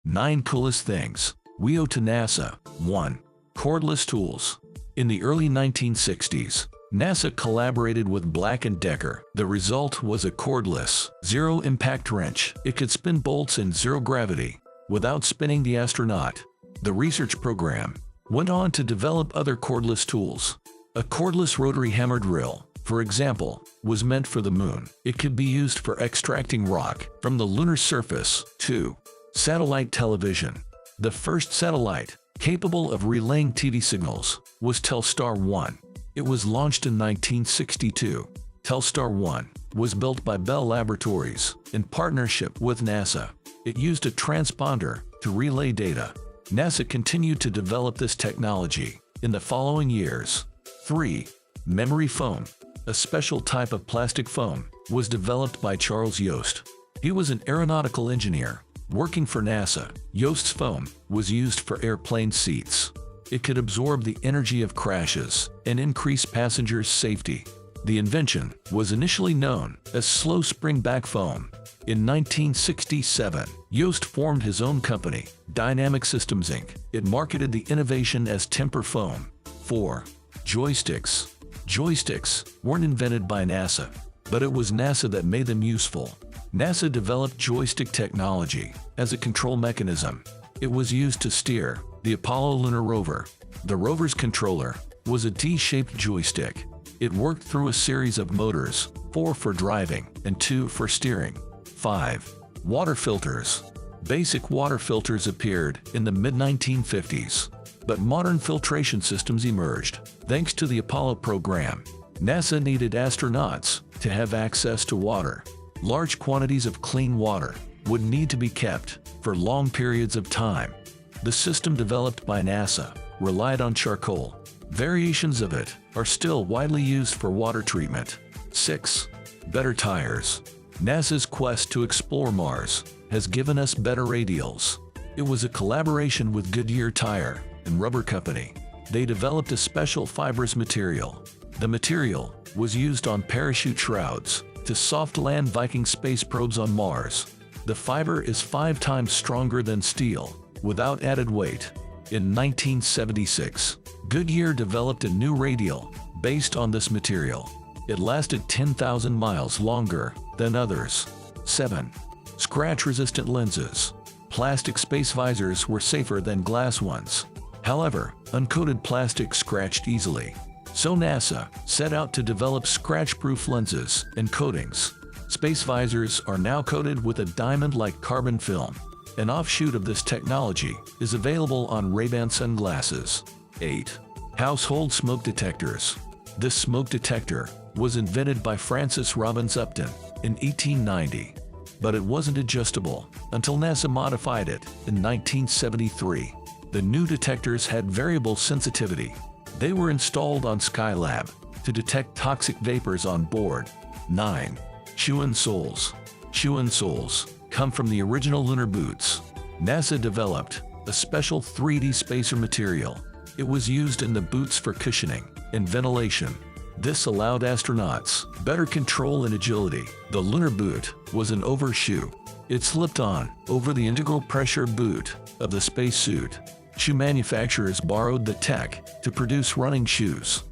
9 Coolest Things We Owe to NASA. 1. Cordless Tools. In the early 1960s, NASA collaborated with Black & Decker. The result was a cordless, zero-impact wrench. It could spin bolts in zero gravity without spinning the astronaut. The research program went on to develop other cordless tools. A cordless rotary hammer drill, for example, was meant for the moon. It could be used for extracting rock from the lunar surface. 2. Satellite television. The first satellite capable of relaying TV signals was Telstar 1. It was launched in 1962. Telstar 1 was built by Bell Laboratories in partnership with NASA. It used a transponder to relay data. NASA continued to develop this technology in the following years. 3. Memory foam. A special type of plastic foam was developed by Charles Yost. He was an aeronautical engineer working for NASA. Yost's foam was used for airplane seats. It could absorb the energy of crashes and increase passengers' safety. The invention was initially known as slow spring-back foam. In 1967, Yost formed his own company, Dynamic Systems Inc. It marketed the innovation as temper foam. 4. Joysticks. Joysticks weren't invented by NASA, but it was NASA that made them useful. NASA developed joystick technology as a control mechanism. It was used to steer the Apollo lunar rover. The rover's controller was a D-shaped joystick. It worked through a series of motors, 4 for driving and 2 for steering. 5. Water filters. Basic water filters appeared in the mid-1950s, but modern filtration systems emerged thanks to the Apollo program. NASA needed astronauts to have access to water. Large quantities of clean water would need to be kept for long periods of time. The system developed by NASA relied on charcoal. Variations of it are still widely used for water treatment. 6. Better tires. NASA's quest to explore Mars has given us better radials. It was a collaboration with Goodyear Tire and Rubber Company. They developed a special fibrous material. The material was used on parachute shrouds to soft land Viking space probes on Mars. The fiber is 5 times stronger than steel, without added weight. In 1976, Goodyear developed a new radial based on this material. It lasted 10,000 miles longer than others. 7. Scratch-resistant lenses. Plastic space visors were safer than glass ones. However, uncoated plastic scratched easily. So NASA set out to develop scratch-proof lenses and coatings. Space visors are now coated with a diamond-like carbon film. An offshoot of this technology is available on Ray-Ban sunglasses. 8. Household smoke detectors. This smoke detector was invented by Francis Robbins Upton in 1890, but it wasn't adjustable until NASA modified it in 1973. The new detectors had variable sensitivity. They were installed on Skylab to detect toxic vapors on board. 9. Shoe insoles. Shoe insoles come from the original lunar boots. NASA developed a special 3D spacer material. It was used in the boots for cushioning and ventilation. This allowed astronauts better control and agility. The lunar boot was an overshoe. It slipped on over the integral pressure boot of the spacesuit. Shoe manufacturers borrowed the tech to produce running shoes.